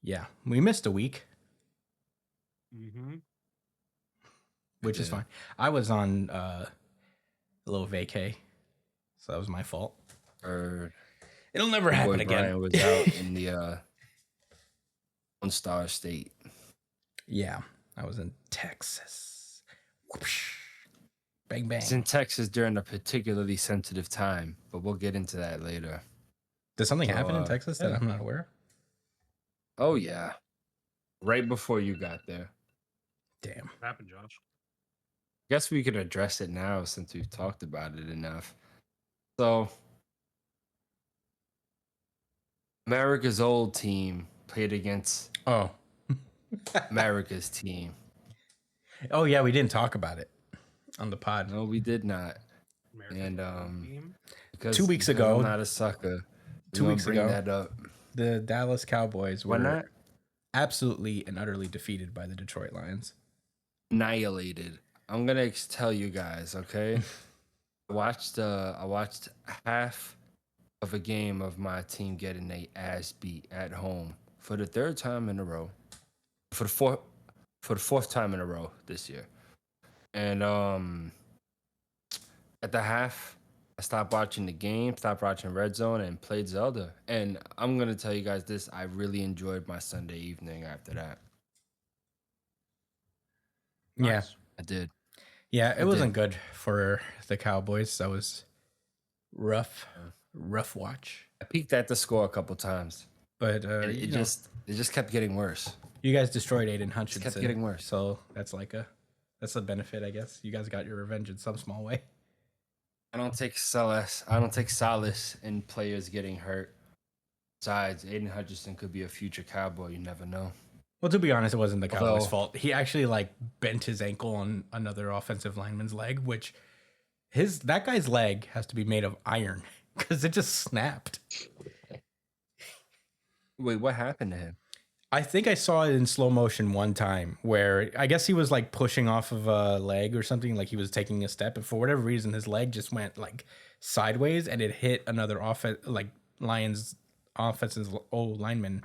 Yeah, we missed a week, Mm-hmm. which is fine. I was on a little vacay, so that was my fault. It'll never happen boy again. Brian was out in the one-star state. Yeah, I was in Texas. Whoosh. Bang, bang. He's in Texas during a particularly sensitive time, but we'll get into that later. Did something happen in Texas that I'm not aware of? Oh, yeah. Right before you got there. Damn. What happened, Josh? Guess we could address it now since we've talked about it enough. So, America's old team played against America's team. Oh, yeah, we didn't talk about it on the pod. No, we did not. American And team? because 2 weeks ago, I'm not a sucker. 2 weeks bring ago, that up. the Dallas Cowboys Why were not? absolutely and utterly defeated by the Detroit Lions. Annihilated. I'm gonna tell you guys, okay? I watched half of a game of my team getting their ass beat at home for the third time in a row. For the fourth time in a row this year. And at the half, I stopped watching the game, stopped watching Red Zone, and played Zelda. And I'm gonna tell you guys this: I really enjoyed my Sunday evening after that. Yeah, I did. yeah, it wasn't good for the Cowboys. That was rough watch. I peeked at the score a couple times, but it just kept getting worse. You guys destroyed Aiden Hutchinson. It kept getting worse. So that's a benefit, I guess. You guys got your revenge in some small way. I don't take solace in players getting hurt. Besides, Aiden Hutchinson could be a future Cowboy. You never know. Well, to be honest, it wasn't the Cowboys' fault. He actually bent his ankle on another offensive lineman's leg, which that guy's leg has to be made of iron because it just snapped. Wait, what happened to him? I think I saw it in slow motion one time where I guess he was pushing off of a leg or something, like he was taking a step, and for whatever reason his leg just went sideways and it hit another Lions offensive lineman,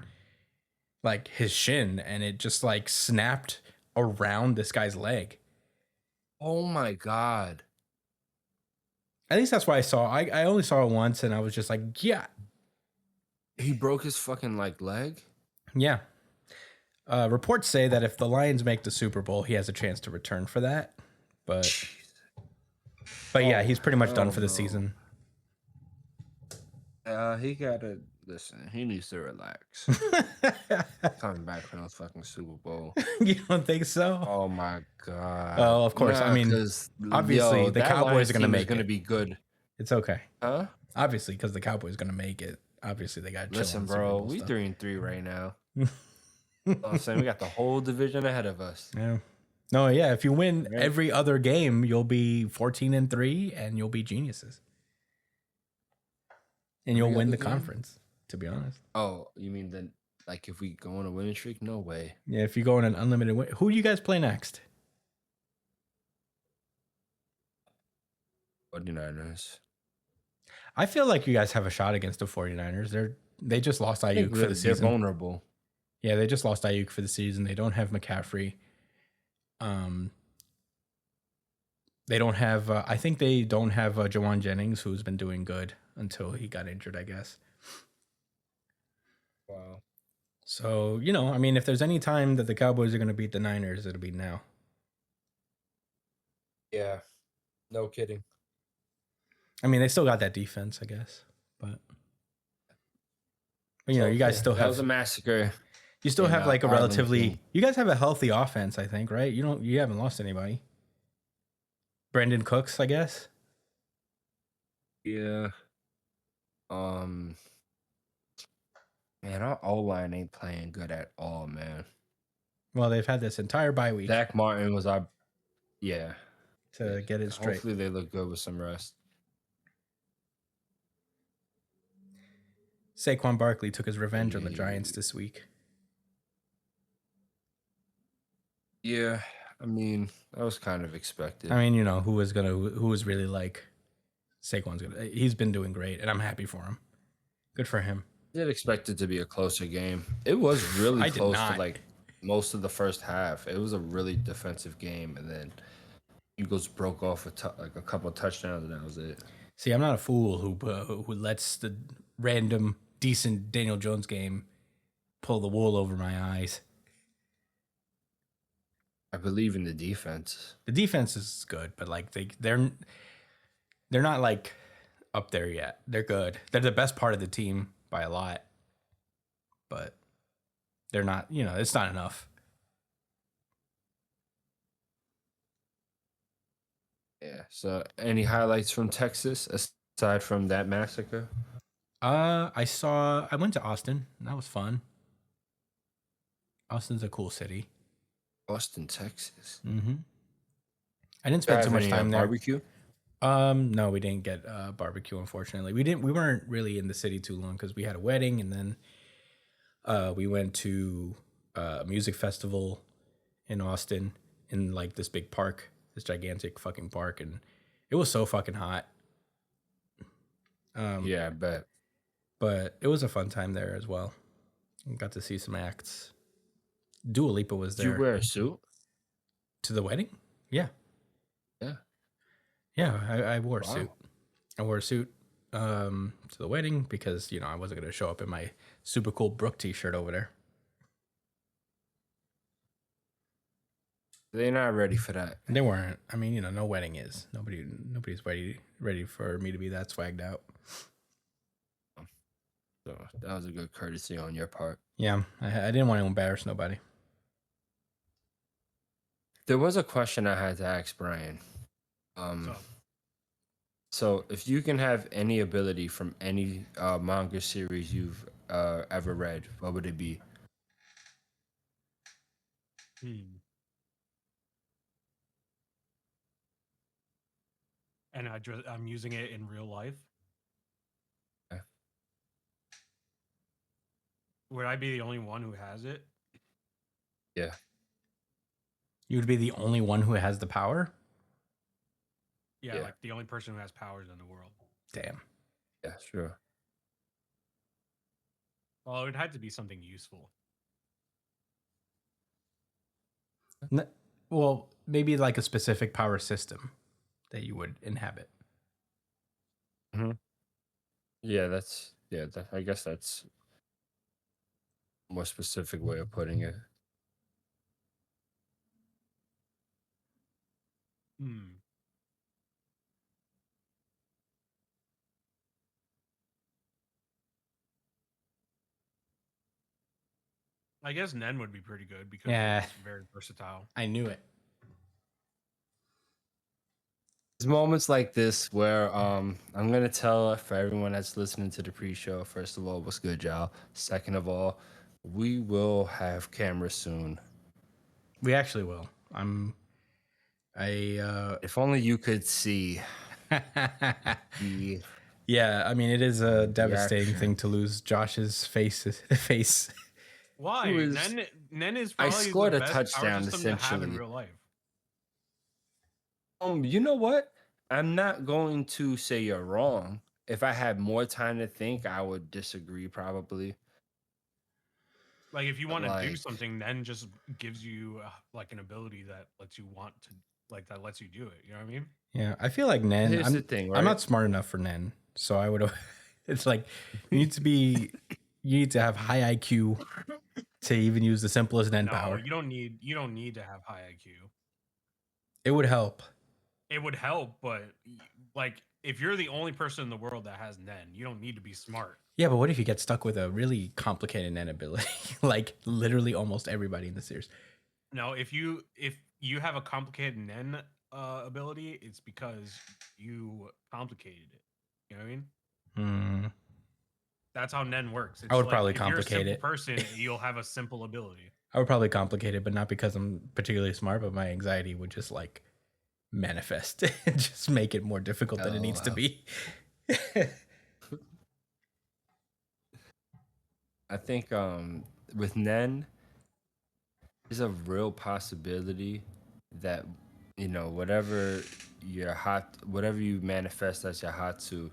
his shin, and it just snapped around this guy's leg. Oh my God. At least that's what I saw. I only saw it once and I was just yeah. He broke his fucking leg? Yeah. Reports say that if the Lions make the Super Bowl, he has a chance to return for that. But yeah, he's pretty much done for the season. He gotta listen. He needs to relax. Coming back from the fucking Super Bowl. You don't think so? Oh my God. Oh, of course. Nah, I mean, obviously the Cowboys are gonna make it. Gonna be good. It's okay. Huh? Obviously, because the Cowboys are gonna make it. Obviously, they got. Listen, bro, we 3-3 right now. I'm saying we got the whole division ahead of us. Yeah. No, yeah. If you win every other game, you'll be 14-3, and you'll be geniuses. And you'll win the conference. To be honest. Oh, you mean then? If we go on a winning streak? No way. Yeah, if you go on an unlimited win, who do you guys play next? 49ers. I feel like you guys have a shot against the 49ers. They just lost Ayuk for the season. They're vulnerable. Yeah, they just lost Ayuk for the season. They don't have McCaffrey. They don't have. I think they don't have Jawan Jennings, who's been doing good until he got injured, I guess. Wow. So I mean, if there's any time that the Cowboys are going to beat the Niners, it'll be now. Yeah. No kidding. I mean, they still got that defense, I guess, but you guys still have. That was a massacre. You still have a relatively. You guys have a healthy offense, I think, right? You haven't lost anybody. Brandon Cooks, I guess. Yeah. Man, our O-line ain't playing good at all, man. Well, they've had this entire bye week. Zach Martin was our. Yeah. To get it straight. Hopefully they look good with some rest. Saquon Barkley took his revenge on the Giants this week. Yeah, I mean, that was kind of expected. I mean, who was really Saquon's gonna. He's been doing great, and I'm happy for him. Good for him. did expect it to be a closer game. It was really I did close for not. like most of the first half. It was a really defensive game, and then Eagles broke off like a couple of touchdowns, and that was it. See, I'm not a fool who lets the random decent Daniel Jones game pull the wool over my eyes. I believe in the defense. The defense is good, but like they're not like up there yet. They're good. They're the best part of the team by a lot, but they're not. You know, it's not enough. Yeah. So, any highlights from Texas aside from that massacre? I went to Austin. That was fun. Austin's a cool city. Austin, Texas. Mm-hmm. I didn't spend too much time there. Barbecue? No, we didn't get barbecue. Unfortunately, we weren't really in the city too long because we had a wedding, and then we went to a music festival in Austin in like this big park, this gigantic fucking park, and it was so fucking hot. Yeah, I bet. But it was a fun time there as well. Got to see some acts. Dua Lipa was Did there. you wear a suit? To the wedding? Yeah. Yeah. Yeah, I wore a Wow. suit. I wore a suit to the wedding because, you know, I wasn't going to show up in my super cool Brooke t-shirt over there. They're not ready for that. They weren't. I mean, you know, no wedding is. Nobody's ready for me to be that swagged out. So that was a good courtesy on your part. Yeah, I didn't want to embarrass nobody. There was a question I had to ask Brian. So if you can have any ability from any manga series you've ever read, what would it be? And I'm using it in real life. Okay. Would I be the only one who has it? Yeah. You would be the only one who has the power? Yeah, Yeah. like the only person who has powers in the world. Damn. Yeah, sure. Well, it would have to be something useful. Well, maybe like a specific power system that you would inhabit. Yeah, I guess that's a more specific way of putting it. I guess Nen would be pretty good because Yeah. it's very versatile. I knew it. There's moments like this where I'm gonna tell for everyone that's listening to the pre-show. First of all, what's good, y'all? Second of all, we will have cameras soon. We actually will. If only you could see the Yeah, I mean, it is a devastating reaction. thing to lose Josh's face. Why? It was- Nen is I probably scored the a best touchdown, power system to have in essentially. real life. You know what? I'm not going to say you're wrong. If I had more time to think, I would disagree probably. Like if you want to do like- something, Nen just gives you like an ability that lets you want to, like that lets you do it. You know what I mean? Yeah, I feel like Nen. Here's the thing, right? I'm not smart enough for Nen, so I would. It's like you need to have high IQ to even use the simplest Nen No, power. you don't need to have high IQ. It would help. It would help, but like if you're the only person in the world that has Nen, you don't need to be smart. Yeah, but what if you get stuck with a really complicated Nen ability? Like literally almost everybody in the series. No, if you have a complicated Nen ability, it's because you complicated it. You know what I mean? That's how Nen works. It's I would like, probably if you're a complicate simple it. person, you'll have a simple ability. I would probably complicate it, but not because I'm particularly smart, but my anxiety would just like manifest and just make it more difficult than it needs to be. I think with Nen, there's a real possibility that whatever you manifest as your Hatsu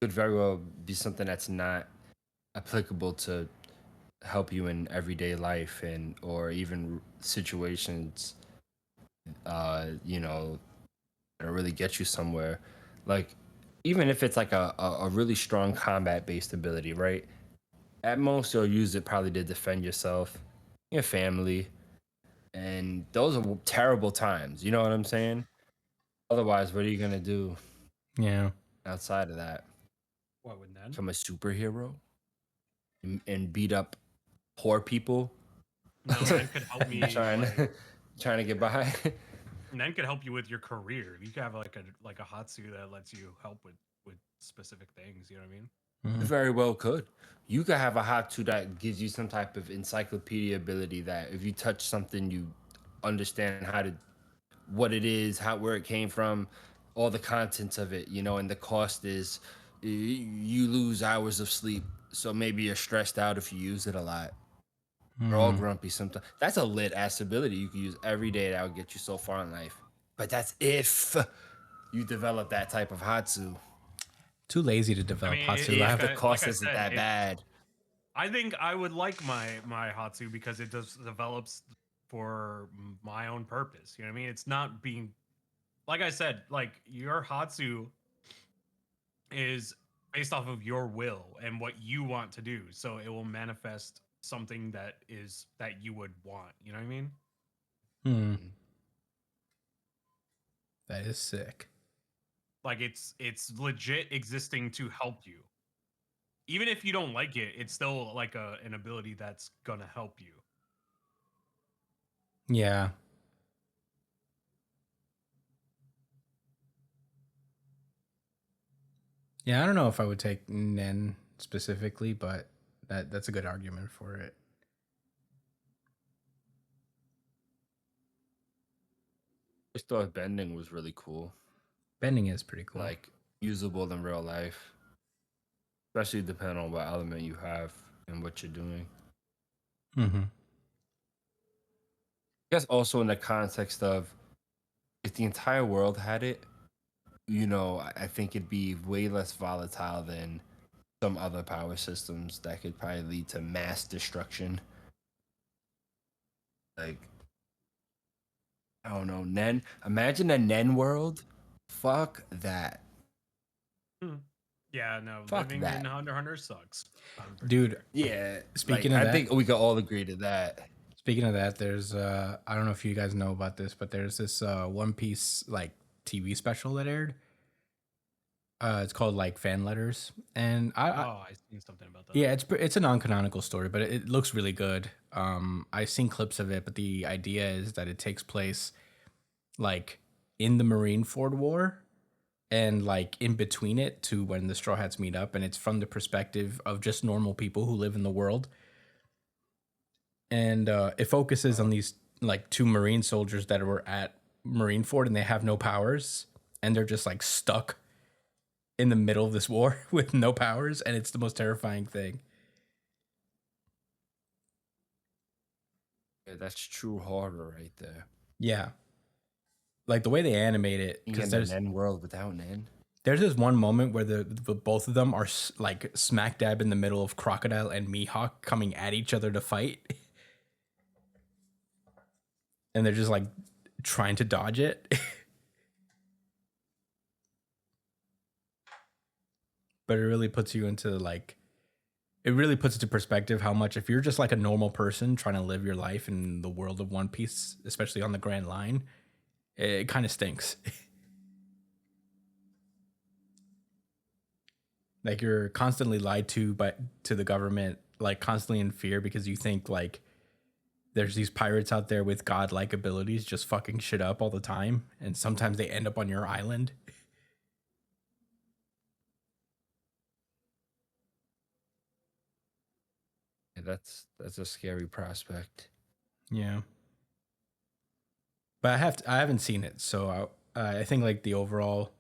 could very well be something that's not applicable to help you in everyday life and or even situations you know that'll really get you somewhere. Like even if it's like a really strong combat based ability, right? At most you'll use it probably to defend yourself, your family, and those are terrible times. You know what I'm saying? Otherwise, what are you gonna do Yeah. outside of that? What would then? Become a superhero and beat up poor people No, Nen could help me trying like to trying to get by. Nen could help you with your career. You could have like a Hatsu that lets you help with specific things. You know what I mean? You Mhm. very well could. You could have a Hatu that gives you some type of encyclopedia ability that if you touch something, you understand how to what it is, how where it came from, all the contents of it, and the cost is you lose hours of sleep. So maybe you're stressed out if you use it a lot. We're all Hmm. grumpy sometimes. That's a lit ass ability you can use every day that will get you so far in life. But that's if you develop that type of Hatsu. Too lazy to I develop mean, Hatsu. I If have. the like cost I isn't said, that bad. I think I would like my Hatsu because it does develops for my own purpose. You know what I mean? It's not being like I said, like your Hatsu is based off of your will and what you want to do. So it will manifest something that you would want. You know what I mean? Hmm. That is sick. Like it's legit existing to help you. Even if you don't like it, it's still like an ability that's gonna help you. Yeah. Yeah. I don't know if I would take Nen specifically, but that's a good argument for it. I just thought bending was really cool, Bending is pretty cool. like usable in real life, especially depending on what element you have and what you're doing. Mm-hmm. I guess also in the context of if the entire world had it, I think it'd be way less volatile than some other power systems that could probably lead to mass destruction. Like, I don't know, Nen. Imagine a Nen world. Fuck that. Hmm. Yeah, no, Fuck living in that. Hunter x Hunter sucks. I'm pretty Dude, sure. Yeah, like speaking of I that, think we could all agree to that. speaking of that, there's I don't know if you guys know about this, but there's this One Piece like TV special that aired. It's called like Fan Letters, and Oh, I seen something about that. yeah, it's a non-canonical story, but it looks really good. I've seen clips of it, but the idea is that it takes place like in the Marineford War and like in between it to when the Straw Hats meet up, and it's from the perspective of just normal people who live in the world, and it focuses on these like two Marine soldiers that were at Marineford and they have no powers, and they're just like stuck in the middle of this war with no powers, and it's the most terrifying thing. Yeah, that's true horror right there. Yeah, like the way they animate it, Being because in the Nen world without Nen. there's this one moment where the both of them are like smack dab in the middle of Crocodile and Mihawk coming at each other to fight, and they're just like trying to dodge it. But it really puts you into like it really puts into perspective how much if you're just like a normal person trying to live your life in the world of One Piece, especially on the Grand Line, it kind of stinks. Like you're constantly lied to by to the government, like constantly in fear because you think like there's these pirates out there with godlike abilities just fucking shit up all the time, and sometimes they end up on your island. Yeah, that's a scary prospect. Yeah, but I haven't seen it, so I think like the overall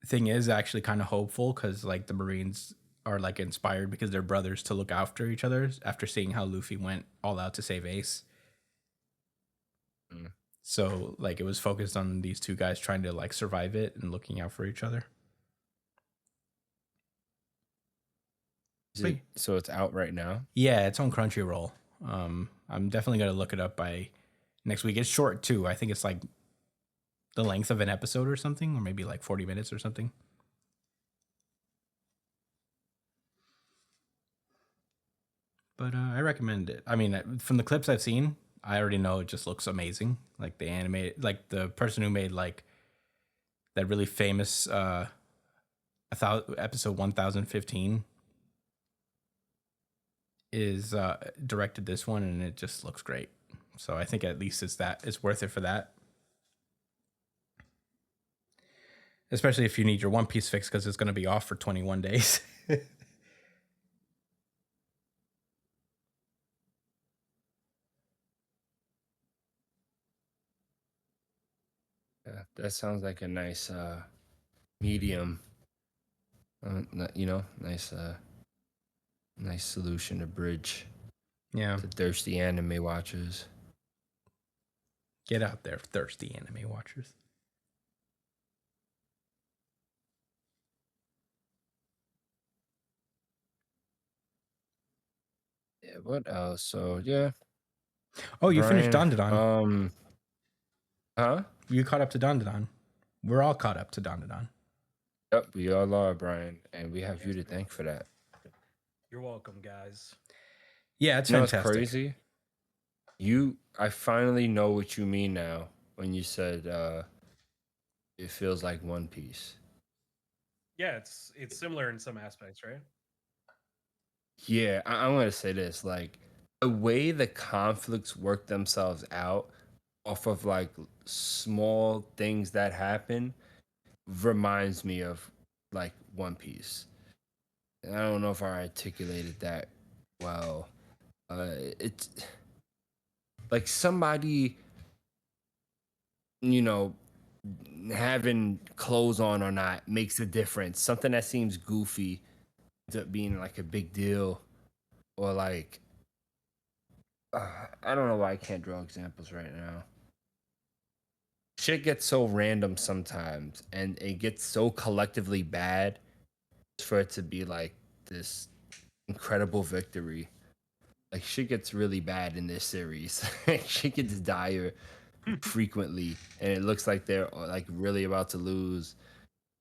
thing is actually kind of hopeful because like the Marines are like inspired because they're brothers to look after each other after seeing how Luffy went all out to save Ace. Mm. So like it was focused on these two guys trying to like survive it and looking out for each other. So it's out right now? Yeah, it's on Crunchyroll. I'm definitely gonna look it up by next week. It's short too. I think it's like the length of an episode or something, or maybe like 40 minutes or something. But I recommend it. I mean, from the clips I've seen, I already know it just looks amazing. Like the animated, like the person who made like that really famous episode 1015 is directed this one, and it just looks great. So I think at least it's worth it for that. Especially if you need your One Piece fix because it's going to be off for 21 days. Yeah, that sounds like a nice medium. Nice nice solution to bridge Yeah. to thirsty anime watchers. Get out there, thirsty anime watchers. Yeah, what else? So yeah. Oh, you finished Brian, Dandadan. Huh? You caught up to Dandadan. We're all caught up to Dandadan. Yep, we all are, Brian, and we have you to thank for that. You're welcome, guys. Yeah, it's You know what's fantastic. crazy? I finally know what you mean now when you said it feels like One Piece. Yeah, it's similar in some aspects, right? Yeah, I'm gonna say this, like the way the conflicts work themselves out off of like small things that happen reminds me of like One Piece. And I don't know if I articulated that well. It's like somebody, you know, having clothes on or not makes a difference. Something that seems goofy ends up being like a big deal, or like I don't know why I can't draw examples right now. Shit gets so random sometimes, and it gets so collectively bad for it to be like this incredible victory. Like shit gets really bad in this series. Shit gets dire frequently, and it looks like they're like really about to lose,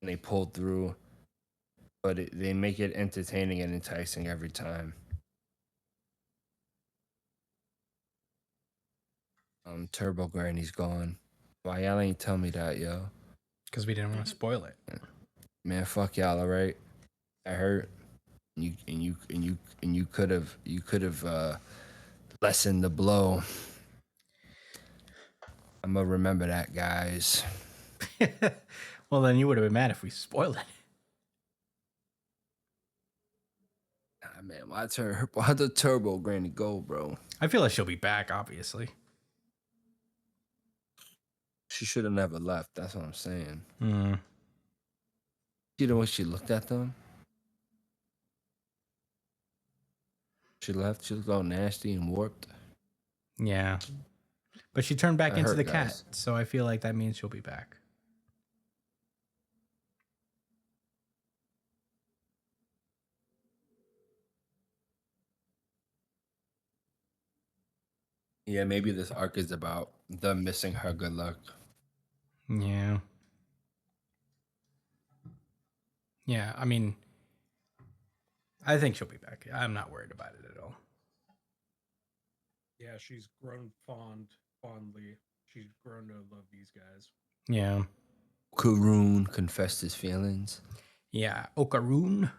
and they pulled through. But they make it entertaining and enticing every time. Turbo Granny's gone. Why y'all ain't tell me that, yo? Because we didn't want to spoil it. Man, fuck y'all, all right? I hurt. You could have lessened the blow. I'm gonna remember that, guys. Well, then you would have been mad if we spoiled it. Ah, man, why the Turbo Granny go, bro? I feel like she'll be back, obviously. She should have never left. That's what I'm saying. Mm. You know when she looked at them? She left. She looked all nasty and warped. Yeah. But she turned back That into hurt, the cat, guys. so I feel like that means she'll be back. Yeah, maybe this arc is about them missing her good luck. Yeah. Yeah, I mean, I think she'll be back. I'm not worried about it at all. Yeah, she's grown fondly. She's grown to love these guys. Yeah. Karoon confessed his feelings. Yeah. Okaroon. Does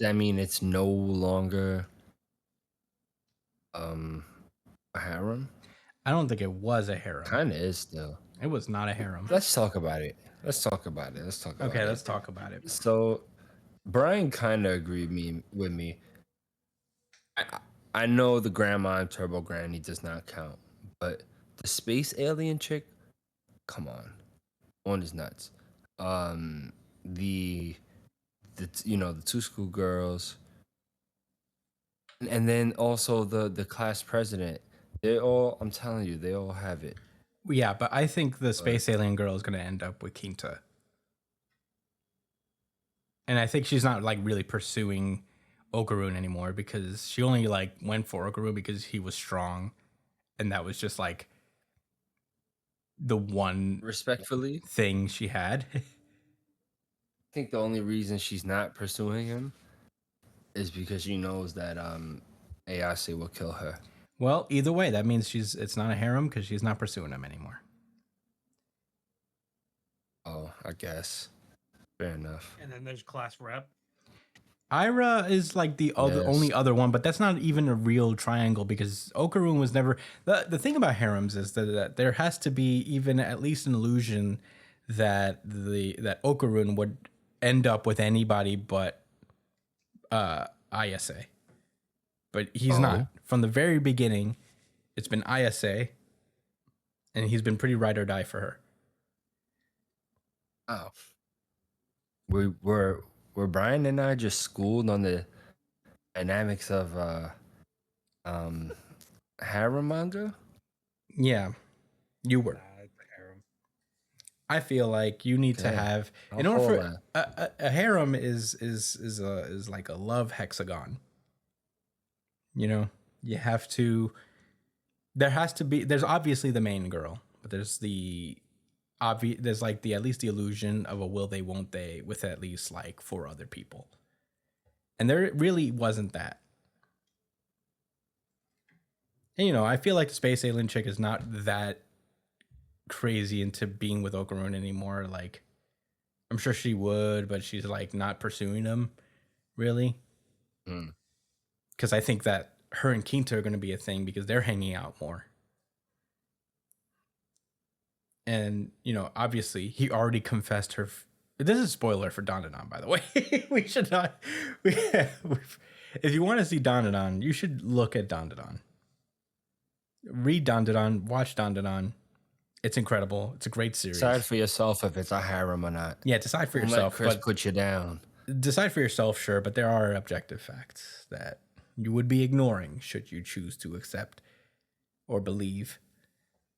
that mean it's no longer a harem? I don't think it was a harem. Kind of is still. It was not a harem. Let's talk about it. Let's talk about it. Okay, let's talk about it. So, Brian kind of agreed with me. I know the grandma and Turbo Granny does not count, but the space alien chick, come on, one is nuts. The the two schoolgirls, and then also the class president. I'm telling you, they all have it. Yeah, but I think the space alien girl is going to end up with Quinta. And I think she's not like really pursuing Okarun anymore because she only like went for Okarun because he was strong, and that was just like the one Respectfully, thing she had. I think the only reason she's not pursuing him is because she knows that Ayase will kill her. Well, either way, that means it's not a harem because she's not pursuing him anymore. Oh, I guess. Fair enough. And then there's class rep. Ira is like the other Yes. only other one, but that's not even a real triangle because Okarun was never the thing about harems is that there has to be even at least an illusion that that Okarun would end up with anybody but Ayase. But he's not. From the very beginning, it's been Ayase, and he's been pretty ride or die for her. Oh. Were Brian and I just schooled on the dynamics of harem manga? Yeah, you were. Nah, it's a harem. I feel like you need to Okay. have I'll in order follow for a harem is like a love hexagon. You know, you have to. There has to be. There's obviously the main girl, but there's the obvious. There's like the at least the illusion of a will they won't they with at least like 4 other people, and there really wasn't that. And you know, I feel like the space alien chick is not that crazy into being with Okarun anymore. Like, I'm sure she would, but she's like not pursuing him really. Mm. Because I think that her and Quinta are going to be a thing because they're hanging out more. And, you know, obviously he already confessed her. This is a spoiler for Dandadan, by the way. We should not. If you want to see Dandadan, you should look at Dandadan. Read Dandadan, watch Dandadan. It's incredible. It's a great series. Decide for yourself if it's a harem or not. Yeah, decide for Don't let yourself. Chris But put you down. decide for yourself, sure, but there are objective facts that you would be ignoring should you choose to accept or believe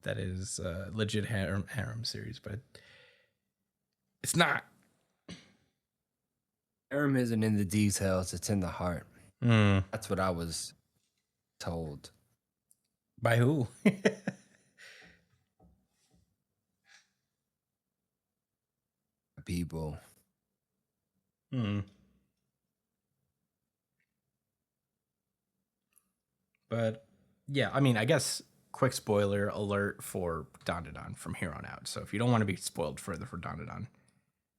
that it is a legit harem series, but it's not. Harem isn't in the details; it's in the heart. Mm. That's what I was told. By who? People. Hmm. But yeah, I mean, I guess quick spoiler alert for Dandadan from here on out. So if you don't want to be spoiled further for Dandadan,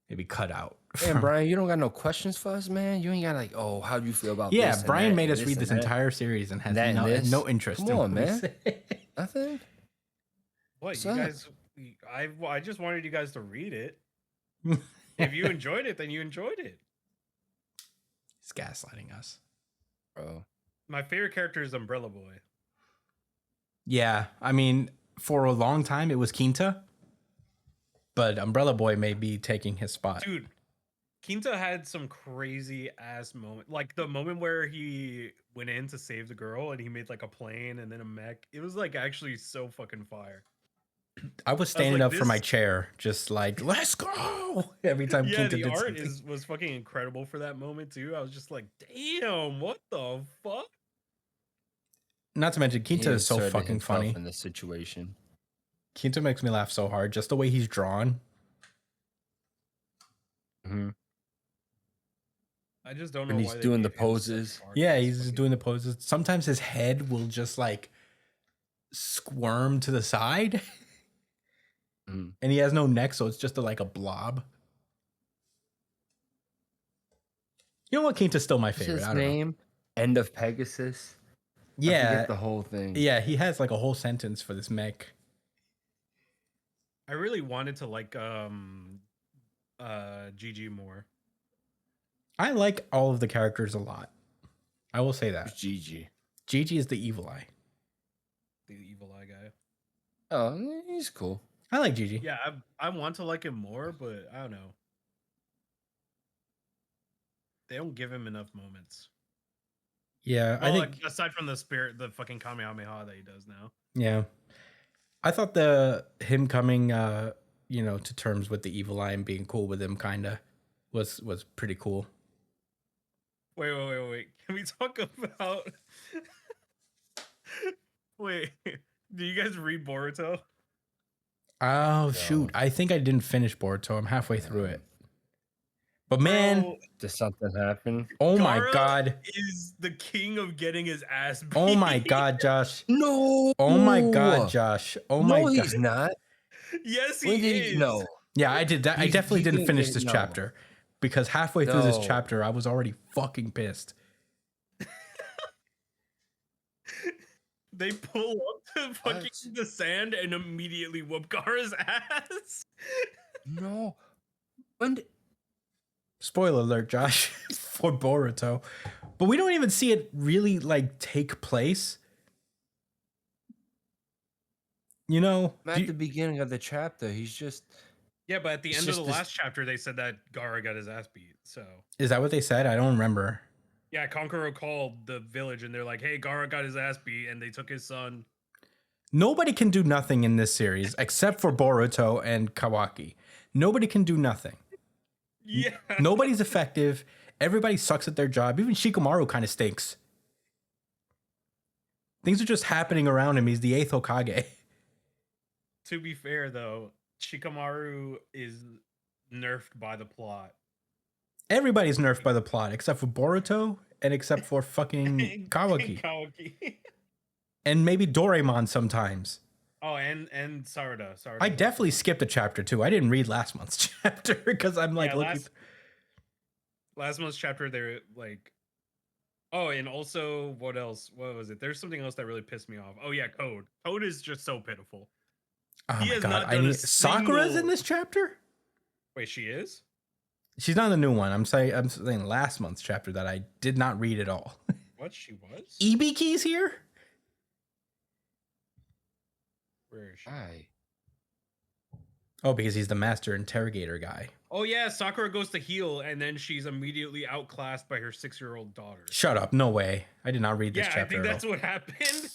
maybe cut out. Damn, from- Brian, you don't got no questions for us, man. You ain't got like, oh, how do you feel about Yeah, this? and Brian that made and us read and this that? entire series and has that and no, this? no interest. Come in on, what we man. say. Nothing. What What's you up? guys? I just wanted you guys to read it. If you enjoyed it, then you enjoyed it. He's gaslighting us. Bro. My favorite character is Umbrella Boy. Yeah, I mean, for a long time it was Quinta, but Umbrella Boy may be taking his spot. Dude, Quinta had some crazy ass moment. Like the moment where he went in to save the girl and he made like a plane and then a mech. It was like actually so fucking fire. I was standing like, up from my this- chair, just like, let's go! Every time Yeah, Quinta the did art something. was fucking incredible for that moment too. I was just like, damn, what the fuck? Not to mention, Quinta He is so inserted fucking himself funny. in the situation. Quinta makes me laugh so hard. Just the way he's drawn. Mhm. I just don't know And why he's they doing the gave him such poses. art. Yeah, It's he's just fucking- doing the poses. Sometimes his head will just like squirm to the side. Mhm. And he has no neck, so it's just like a blob. You know what? Quinta's still my What's favorite. his I don't know. name? End of Pegasus. I Yeah, forget the whole thing. yeah, he has like a whole sentence for this mech. I really wanted to like GG more. I like all of the characters a lot. I will say that. Gigi. Gigi is the evil eye. The evil eye guy. Oh, he's cool. I like Gigi. Yeah, I want to like him more, but I don't know. They don't give him enough moments. Yeah, I Well, think. like, aside from the spirit, the fucking Kamehameha that he does now. Yeah, I thought him coming, you know, to terms with the evil eye and being cool with him, kinda was pretty cool. Wait. Can we talk about? Wait, do you guys read Boruto? Oh shoot! No. I think I didn't finish Boruto. I'm halfway through it. But man, Bro, Did something happen? oh my Gara god! is the king of getting his ass beat. Oh my god, Josh! No. Oh my god, Josh! Oh my No, god! he's not. Yes, he When did is. he? No. Yeah, I did that. I definitely He didn't didn't finish get this no. chapter because halfway through this No. chapter, I was already fucking pissed. They pull up to fucking What? the sand and immediately whoop Gara's ass. No. When did, Spoiler alert, Josh, for Boruto. But we don't even see it really like take place. You know, at the beginning of the chapter, he's just Yeah, but at the It's end of just the this- last chapter, they said that Gara got his ass beat. So is that what they said? I don't remember. yeah, Kankuro called the village and they're like, "Hey, Gara got his ass beat," and they took his son. Nobody can do nothing in this series except for Boruto and Kawaki. Nobody can do nothing. Yeah, Nobody's effective. Everybody sucks at their job. Even Shikamaru kind of stinks. Things are just happening around him. He's the 8th Hokage. To be fair though, Shikamaru is nerfed by the plot. Everybody's nerfed by the plot except for Boruto and except for fucking Kawaki. Kawaki. And maybe Doraemon sometimes. Oh, and Sarada. I definitely skipped a chapter too. I didn't read last month's chapter because I'm like Yeah, looking. last month's chapter. They're like, oh, and also what else? What was it? There's something else that really pissed me off. Oh yeah, Code. Code is just so pitiful. Oh He my has god! not done a Sakura's in single- this chapter. Wait, she is? She's not the new one. I'm saying last month's chapter that I did not read at all. What, she was? Ibiki's here. Where is she? Why? Oh, because he's the master interrogator guy. Oh yeah, Sakura goes to heal, and then she's immediately outclassed by her 6-year-old daughter. Shut up! No way. I did not read this Yeah, I chapter. think at that's all. what happened.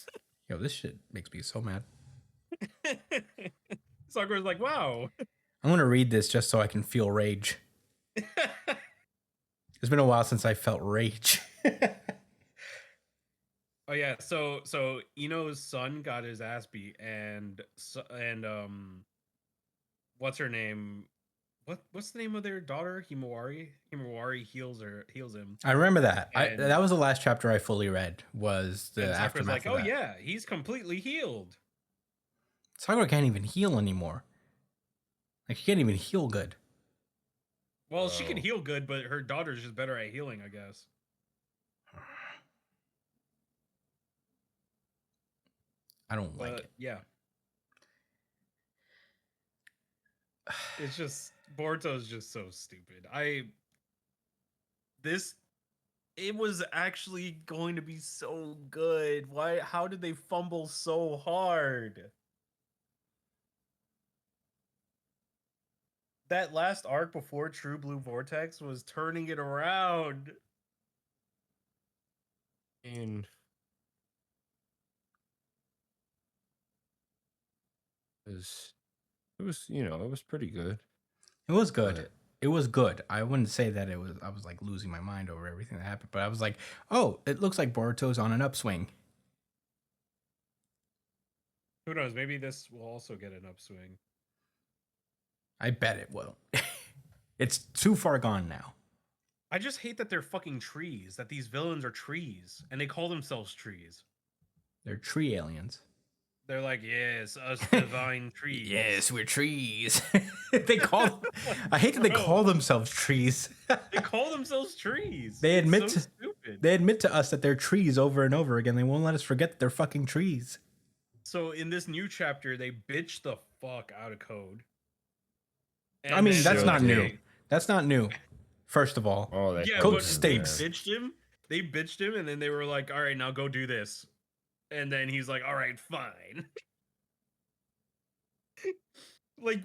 Yo, this shit makes me so mad. Sakura's like, wow. I'm gonna read this just so I can feel rage. It's been a while since I felt rage. Oh yeah, so Ino's son got his ass beat, and what's her name? What's the name of their daughter? Himawari. Himawari heals him. I remember that. And- That was the last chapter I fully read. Was the And Sakura's aftermath like, of oh that. yeah, he's completely healed. Sakura can't even heal anymore. Like she can't even heal good. Well, she can Oh. heal good, but her daughter's just better at healing, I guess. I don't like But it. yeah, it's just Boruto's just so stupid. It was actually going to be so good. Why? How did they fumble so hard? That last arc before True Blue Vortex was turning it around. And it was it was pretty good. It was good. But- It was good. I wouldn't say that it was. I was like losing my mind over everything that happened, but I was like, oh, it looks like Boruto's on an upswing. Who knows? Maybe this will also get an upswing. I bet it will. It's too far gone now. I just hate that they're fucking trees, that these villains are trees, and they call themselves trees. They're tree aliens. They're like, yes, us divine trees. Yes, we're trees. They call. I hate that they Bro. call themselves trees. They call themselves trees. They It's admit so to- stupid. They admit to us that they're trees over and over again. They won't let us forget that they're fucking trees. So in this new chapter, they bitch the fuck out of Code. I mean, then that's they're not like, new. "Hey." That's not new. First of all, Oh, that Yeah, Code but stinks. They bitched him. They bitched him, and then they were like, "All right, now go do this." And then he's like, "All right, fine." Like,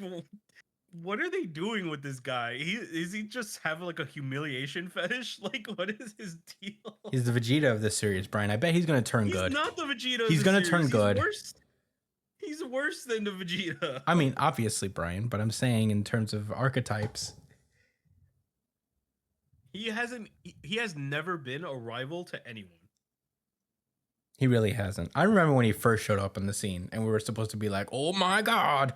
what are they doing with this guy? Is he just having like a humiliation fetish? Like, what is his deal? he's the Vegeta of this series, Brian. I bet he's gonna turn He's good. not the Vegeta. of He's the gonna series. turn good. He's worse than the Vegeta. I mean, obviously, Brian, but I'm saying in terms of archetypes. He hasn't. He has never been a rival to anyone. He really hasn't. I remember when he first showed up on the scene, and we were supposed to be like, "Oh my god!"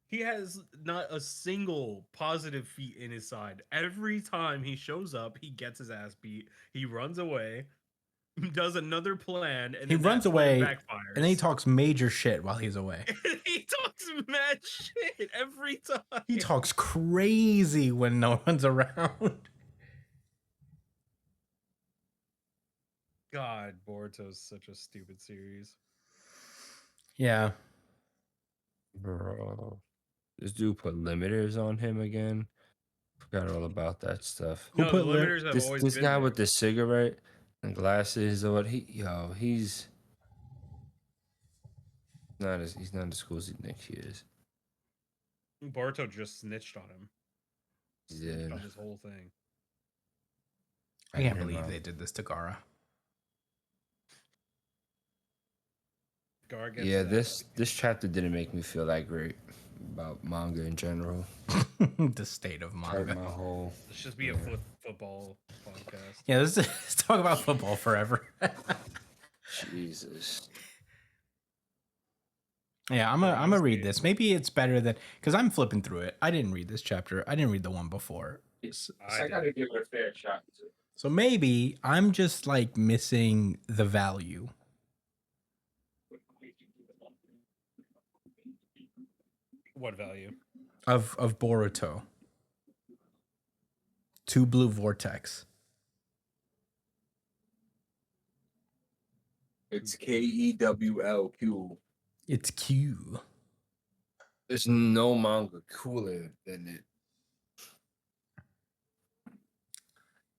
He has not a single positive feat in his side. Every time he shows up, he gets his ass beat. He runs away, does another plan, and He then runs that plan away, backfires. and then he talks major shit while he's away. He talks mad shit every time. He talks crazy when no one's around. God, Boruto's such a stupid series. Yeah. Bro, this dude put limiters on him again. Forgot all about that stuff. Who No, put the limiters have This always this been guy there. with the cigarette and glasses, or what? He's he's not as cool as he thinks he is. Boruto just snitched on him. Snitched Yeah. on this whole thing. I can't Him believe out. they did this to Gara. Gar gets Yeah, that. this chapter didn't make me feel that great about manga in general. The state of Hurt manga. my whole. Let's just be a football podcast. Yeah, let's talk about football forever. Jesus. Yeah, I'm So gonna read honestly- this. Maybe it's better that because I'm flipping through it. I didn't read this chapter. I didn't read the one before. I did. give it a fair shot. So maybe I'm just like missing the value. What value? of Boruto. 2 blue vortex. It's KEWLQ. It's Q. There's no manga cooler than it.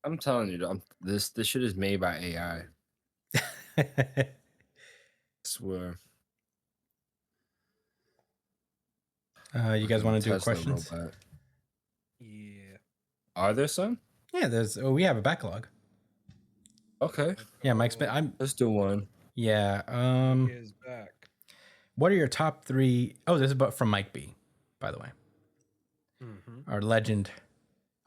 I'm telling you, this shit is made by AI. I swear. You guys want to do Tesla questions? robot. Yeah. Are there some? Yeah, we have a backlog. Okay, Yeah, Mike's been let's do one. yeah, He is back. what are your top 3? Oh, this is but from Mike B, by the way. Mm-hmm. Our legend,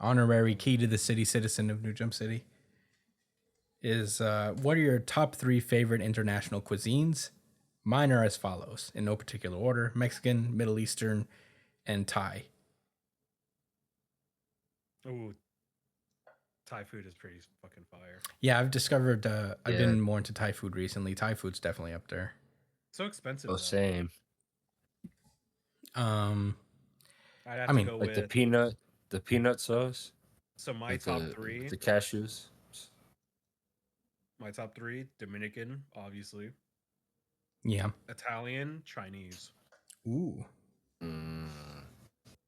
honorary key to the city citizen of New Jump City. Is what are your top 3 favorite international cuisines? Mine are as follows, in no particular order: Mexican, Middle Eastern, and Thai. Ooh, Thai food is pretty fucking fire. Yeah, I've discovered I've Yeah. been more into Thai food recently. Thai food's definitely up there. So expensive. Oh, though. same. I'd have I mean, to go Like with the peanut sauce. so my Like top the, three. The cashews. My top 3: Dominican, obviously, Yeah. Italian, Chinese. Ooh. Mm,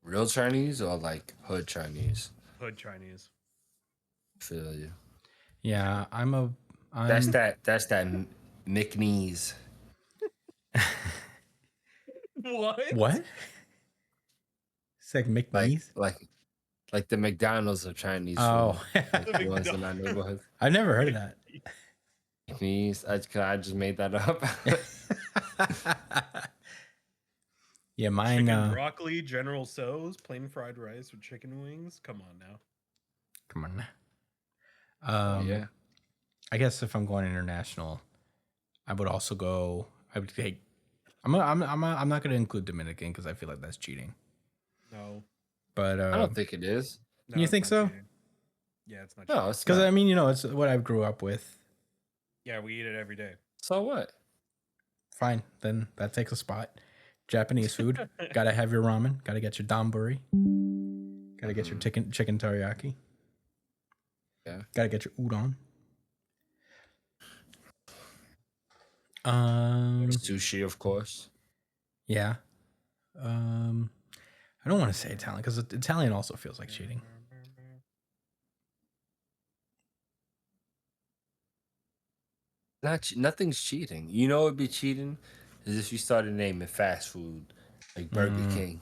real Chinese or like hood Chinese? Hood Chinese. Feel you. Yeah, I'm That's that McNeese. What? What? It's like McNeese. Like the McDonald's of Chinese Oh, food. Like the ones in our neighborhood. I've never heard of that. McNeese. I just made that up. Yeah, mine. Chicken broccoli, General Tso's, plain fried rice with chicken wings. Come on now. Come on. Yeah. I guess if I'm going international, I would also go. I would take. I'm not going to include Dominican because I feel like that's cheating. No. But I don't think it is. No, You it's think not so? cheating. Yeah, it's not. No, cheating. it's because not. I mean, it's what I grew up with. Yeah, we eat it every day. So what? Fine, then that takes a spot. Japanese food. Gotta have your ramen. Gotta get your donburi. Gotta get your chicken teriyaki. Yeah. Gotta get your udon. Sushi, of course. Yeah. I don't want to say Italian because Italian also feels like cheating. Nothing's cheating. You know, it'd be cheating is if you started naming fast food like Burger King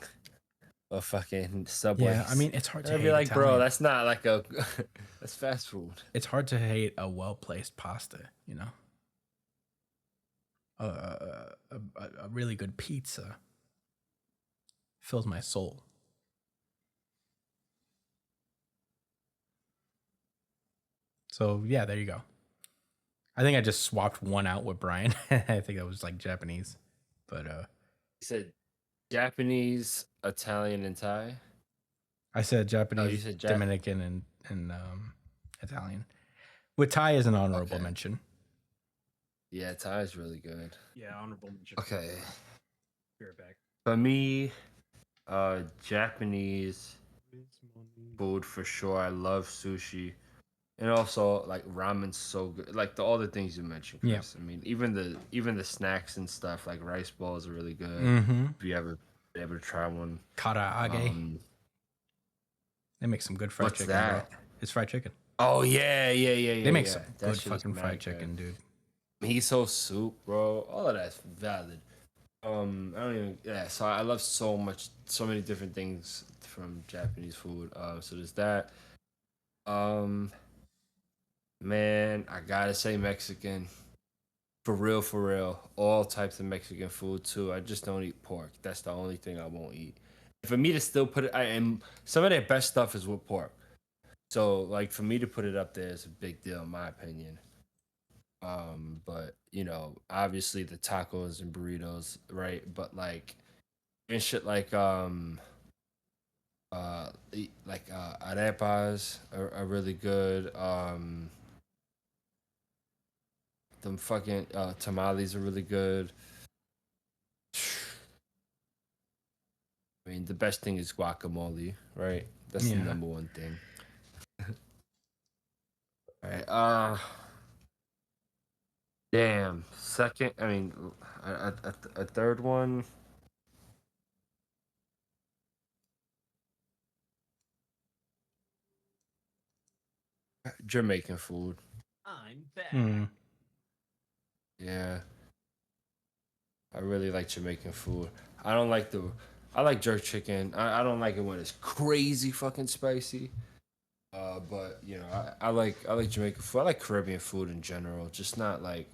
or fucking Subway. Yeah, I mean, it's hard to I'd hate be like, Italian. bro, that's not like a that's fast food. It's hard to hate a well-placed pasta, you know? A really good pizza fills my soul. So yeah, there you go. I think I just swapped one out with Brian. I think that was like Japanese, but You said Japanese, Italian, and Thai. I said Japanese, said Dominican, and Italian. With Thai as an honorable Okay. mention. Yeah, Thai is really good. Yeah, honorable mention. Okay. Be right back. For me, Japanese food for sure. I love sushi. And also like ramen's so good. Like all the things you mentioned, Yeah. Chris. I mean, even the snacks and stuff, like rice balls are really good. Mm-hmm. If you ever been able to try one. Karaage. They make some good fried What's chicken, that? bro. It's fried chicken. Oh yeah. They make some That good shit is fucking mad fried good. chicken, dude. Miso soup, bro. All of that's valid. I don't even. Yeah. So I love so many different things from Japanese food. So there's that. Man, I gotta say Mexican. For real, for real. All types of Mexican food too. I just don't eat pork. That's the only thing I won't eat. For me to still put it, and some of their best stuff is with pork. So like for me to put it up there is a big deal in my opinion. But obviously the tacos and burritos, right? But like and shit like arepas are really good. Them fucking tamales are really good. I mean, the best thing is guacamole, right? That's the Yeah. number one thing. All right. Damn. Second. I mean, a third one. Jamaican food. I'm back. Mm. Yeah. I really like Jamaican food. I don't like the. I like jerk chicken. I don't like it when it's crazy fucking spicy. But I like Jamaican food. I like Caribbean food in general. Just not like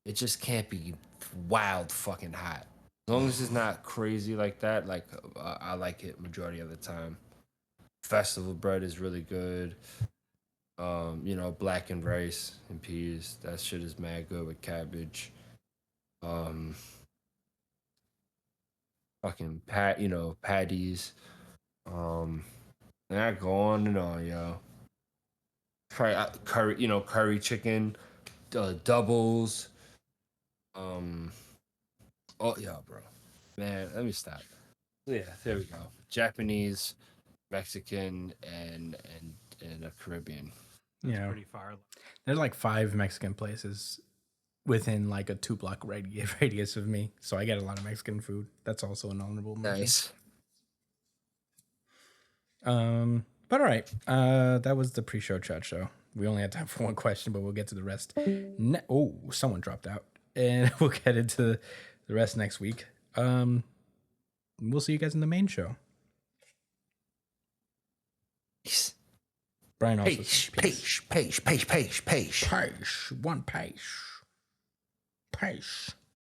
it just can't be wild fucking hot. As long as it's not crazy like that, like I like it majority of the time. Festival bread is really good. Blackened rice and peas. That shit is mad good with cabbage. Um, fucking patties. Um, and I go on and on, yo. Try curry, curry chicken, doubles. Um, oh yeah, bro. Man, let me stop. Yeah, there we go. Japanese, Mexican, and a Caribbean. Yeah. Pretty far. There's like 5 Mexican places within like a 2-block radius of me. So I get a lot of Mexican food. That's also an honorable mention. Nice. But all right. That was the pre-show chat show. We only had time for one question, but we'll get to the rest. Someone dropped out. And we'll get into the rest next week. We'll see you guys in the main show. Peace. Brian also Peace. says Peace. One pace. Pace.